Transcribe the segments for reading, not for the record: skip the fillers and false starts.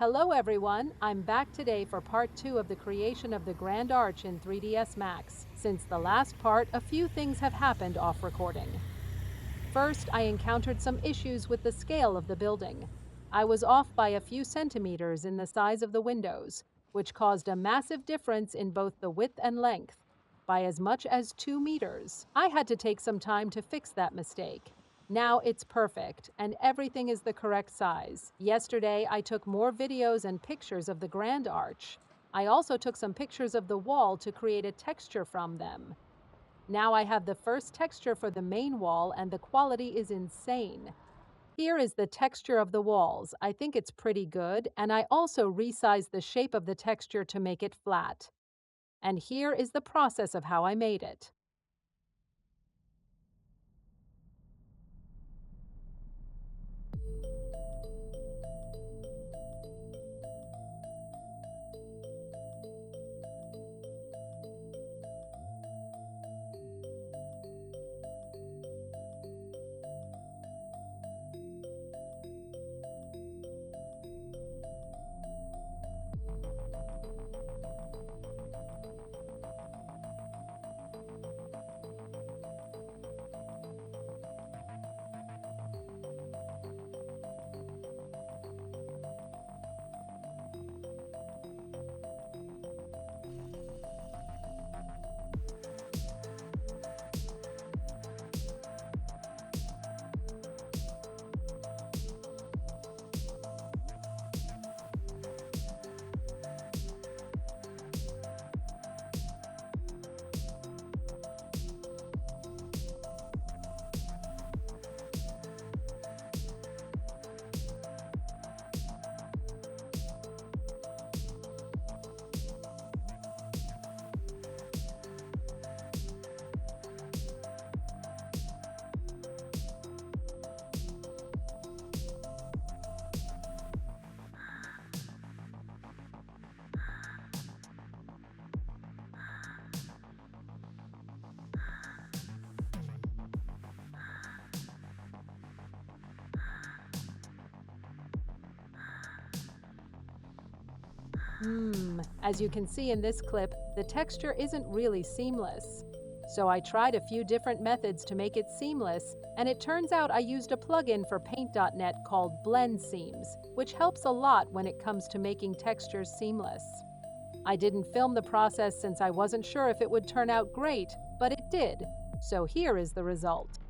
Hello everyone, I'm back today for part 2 of the creation of the Grand Arch in 3ds Max. Since the last part, a few things have happened off recording. First, I encountered some issues with the scale of the building. I was off by a few centimeters in the size of the windows, which caused a massive difference in both the width and length, by as much as 2 meters. I had to take some time to fix that mistake. Now it's perfect, and everything is the correct size. Yesterday, I took more videos and pictures of the Grand Arch. I also took some pictures of the wall to create a texture from them. Now I have the first texture for the main wall, and the quality is insane. Here is the texture of the walls. I think it's pretty good, and I also resized the shape of the texture to make it flat. And here is the process of how I made it. As you can see in this clip, the texture isn't really seamless. So I tried a few different methods to make it seamless, and it turns out I used a plugin for Paint.net called Blend Seams, which helps a lot when it comes to making textures seamless. I didn't film the process since I wasn't sure if it would turn out great, but it did. So here is the result.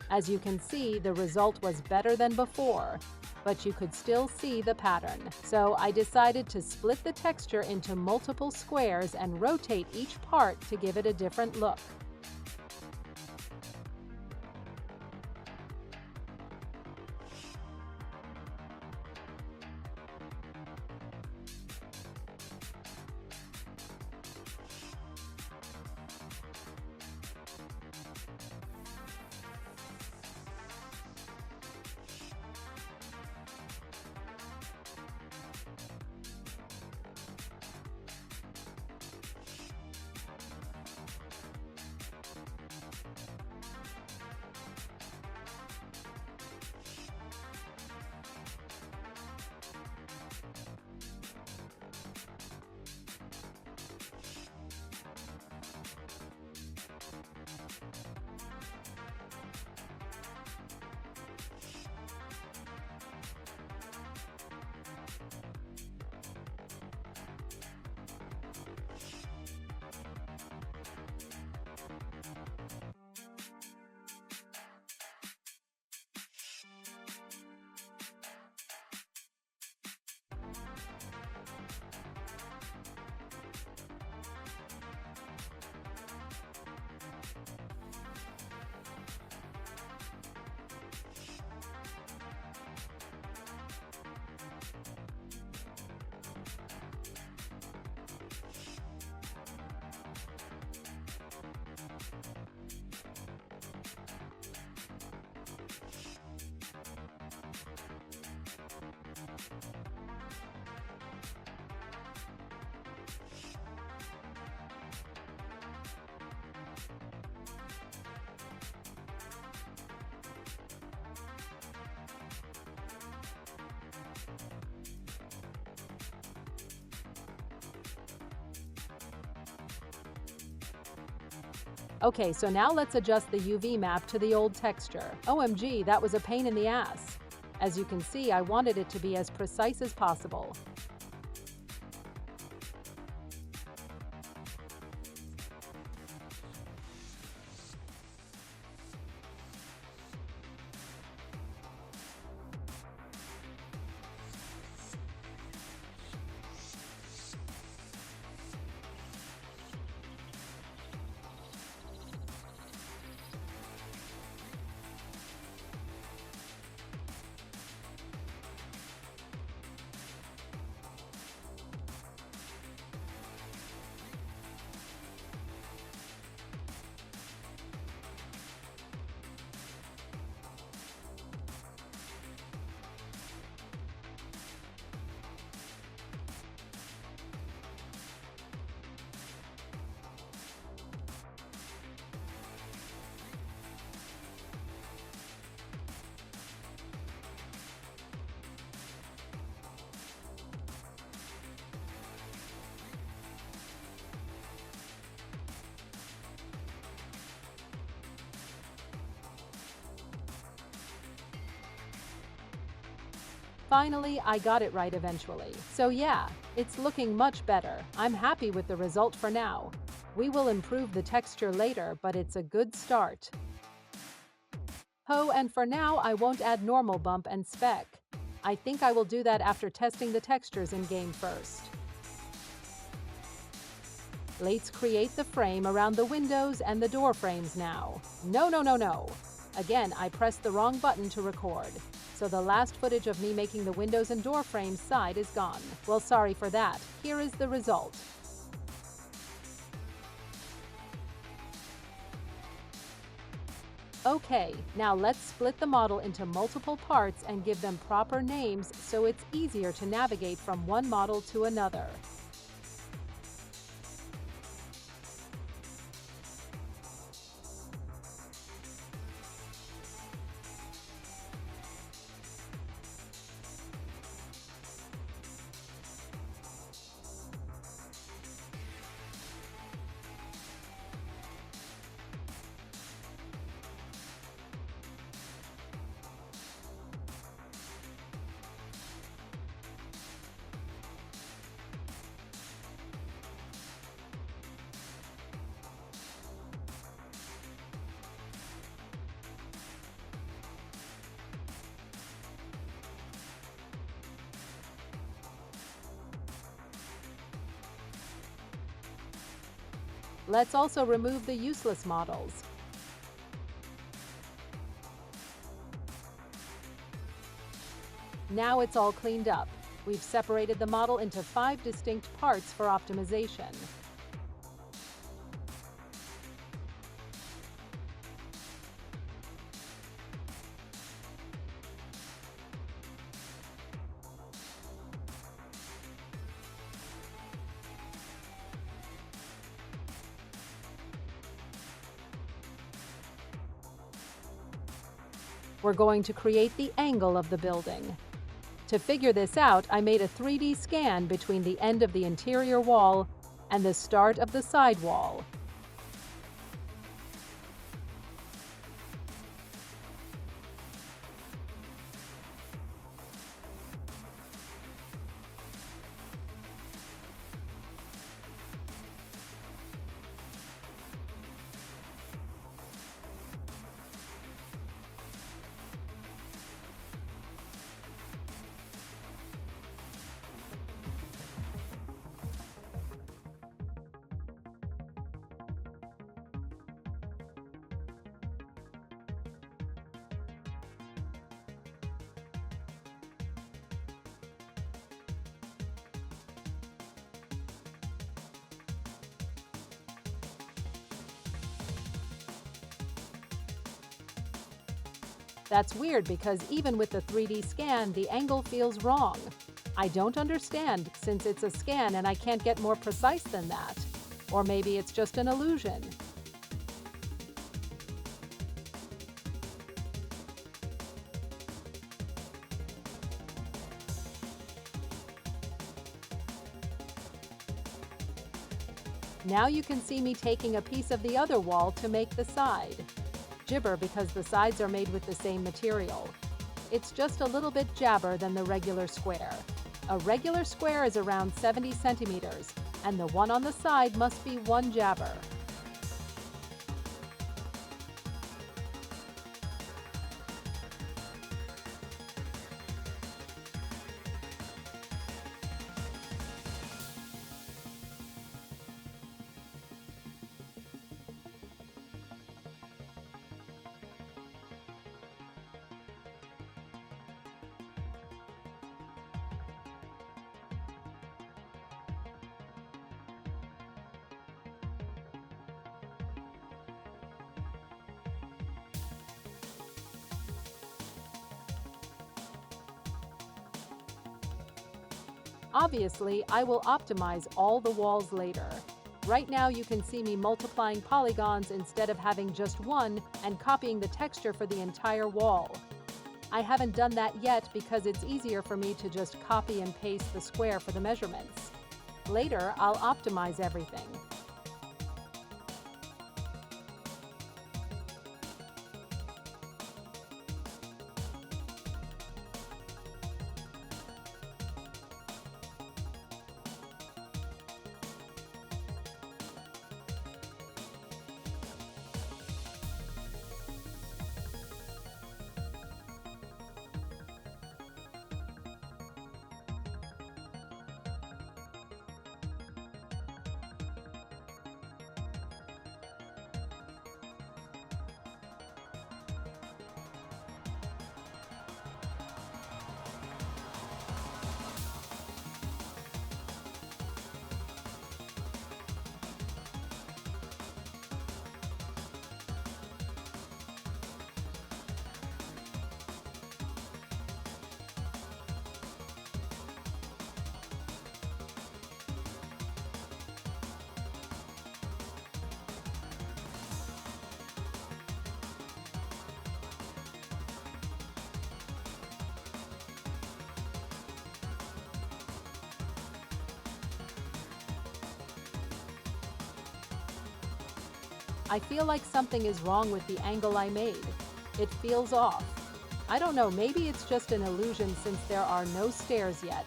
As you can see, the result was better than before, but you could still see the pattern. So I decided to split the texture into multiple squares and rotate each part to give it a different look. Okay, so now let's adjust the UV map to the old texture. OMG, that was a pain in the ass. As you can see, I wanted it to be as precise as possible. Finally, I got it right eventually. So yeah, it's looking much better. I'm happy with the result for now. We will improve the texture later, but it's a good start. Oh, and for now, I won't add normal bump and spec. I think I will do that after testing the textures in-game first. Let's create the frame around the windows and the door frames now. No. Again, I pressed the wrong button to record. So the last footage of me making the windows and door frames side is gone. Well, sorry for that. Here is the result. Okay, now let's split the model into multiple parts and give them proper names so it's easier to navigate from one model to another. Let's also remove the useless models. Now it's all cleaned up. We've separated the model into 5 distinct parts for optimization. We're going to create the angle of the building. To figure this out, I made a 3D scan between the end of the interior wall and the start of the side wall. That's weird because even with the 3D scan, the angle feels wrong. I don't understand since it's a scan and I can't get more precise than that. Or maybe it's just an illusion. Now you can see me taking a piece of the other wall to make the side. Jibber because the sides are made with the same material. It's just a little bit jabber than the regular square. A regular square is around 70 centimeters, and the one on the side must be 1 jabber. Obviously, I will optimize all the walls later. Right now you can see me multiplying polygons instead of having just one and copying the texture for the entire wall. I haven't done that yet because it's easier for me to just copy and paste the square for the measurements. Later, I'll optimize everything. I feel like something is wrong with the angle I made. It feels off. I don't know, maybe it's just an illusion since there are no stairs yet.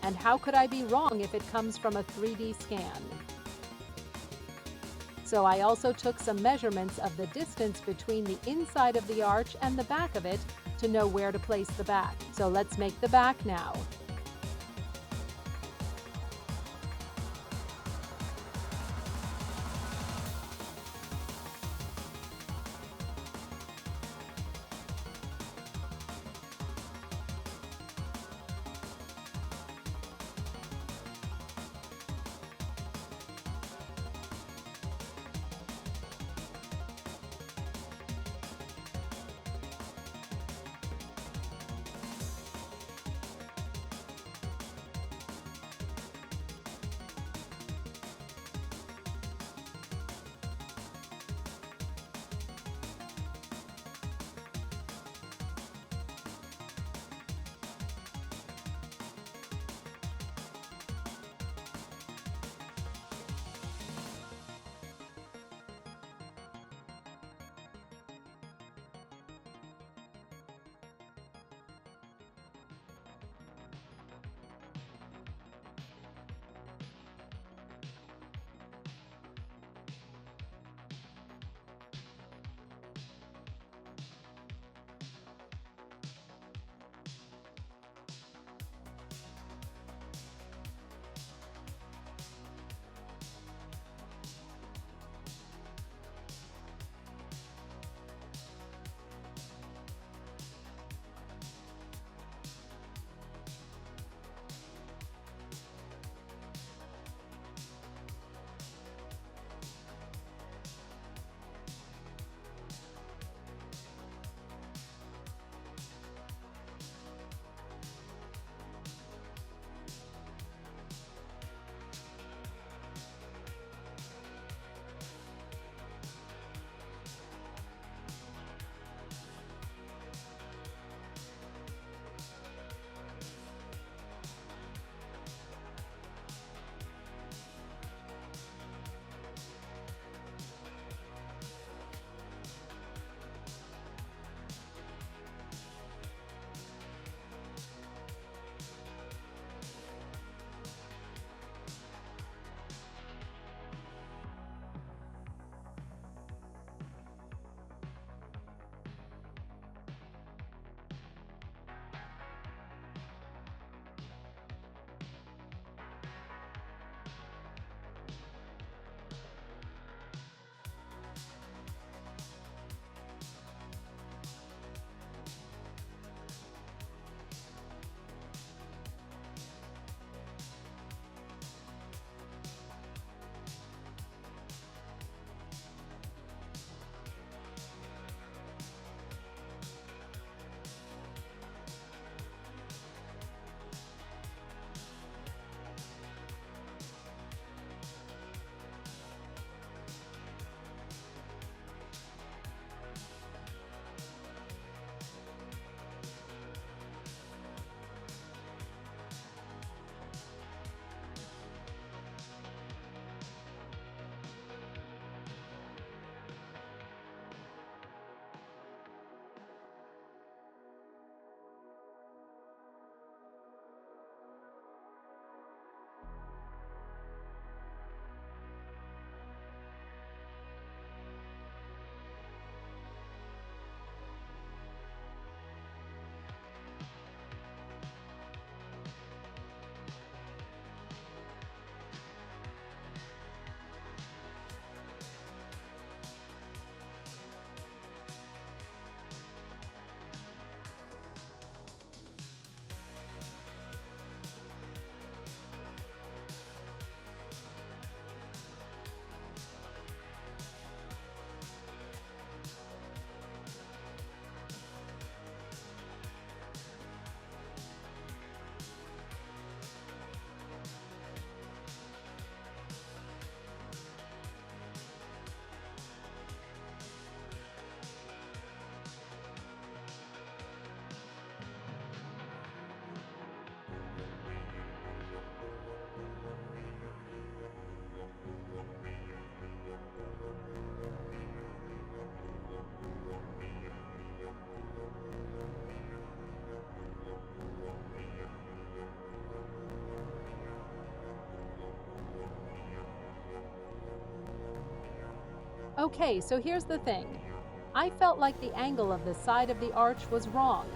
And how could I be wrong if it comes from a 3D scan? So I also took some measurements of the distance between the inside of the arch and the back of it to know where to place the back. So let's make the back now. Okay, so here's the thing. I felt like the angle of the side of the arch was wrong,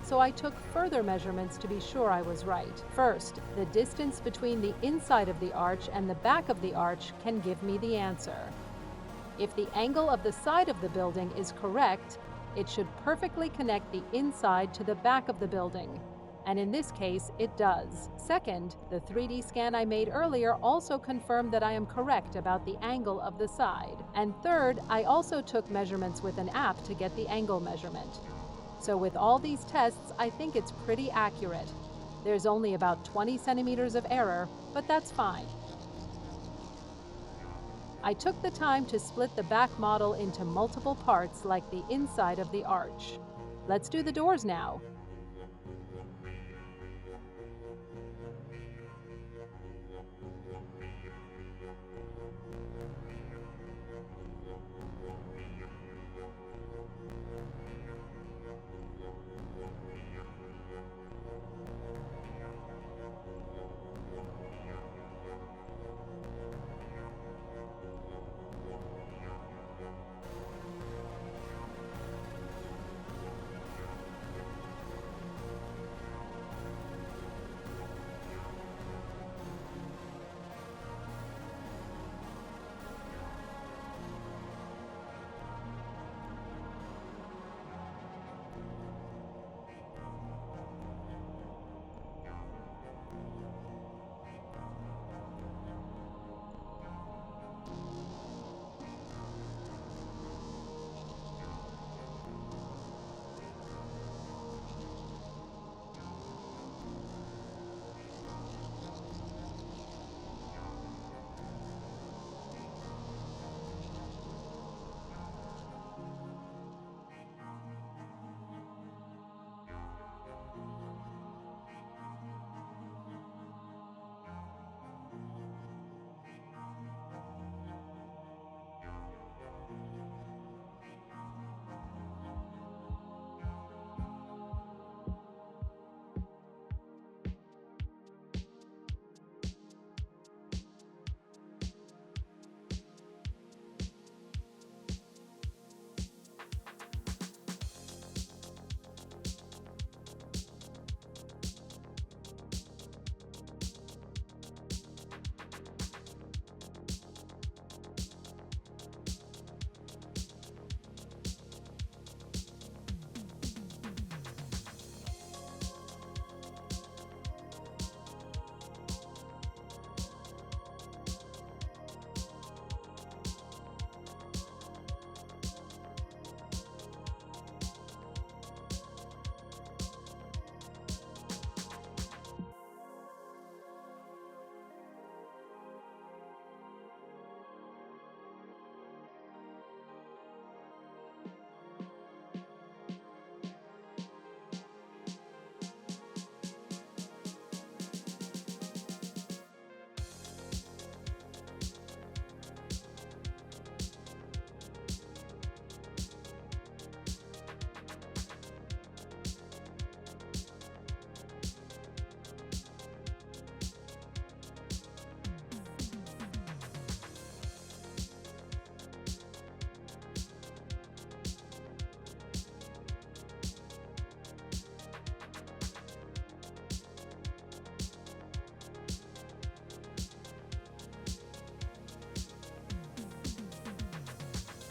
so I took further measurements to be sure I was right. First, the distance between the inside of the arch and the back of the arch can give me the answer. If the angle of the side of the building is correct, it should perfectly connect the inside to the back of the building. And in this case, it does. Second, the 3D scan I made earlier also confirmed that I am correct about the angle of the side. And third, I also took measurements with an app to get the angle measurement. So with all these tests, I think it's pretty accurate. There's only about 20 centimeters of error, but that's fine. I took the time to split the back model into multiple parts like the inside of the arch. Let's do the doors now.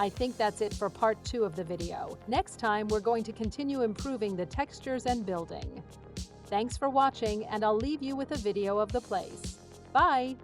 I think that's it for part 2 of the video. Next time, we're going to continue improving the textures and building. Thanks for watching, and I'll leave you with a video of the place. Bye!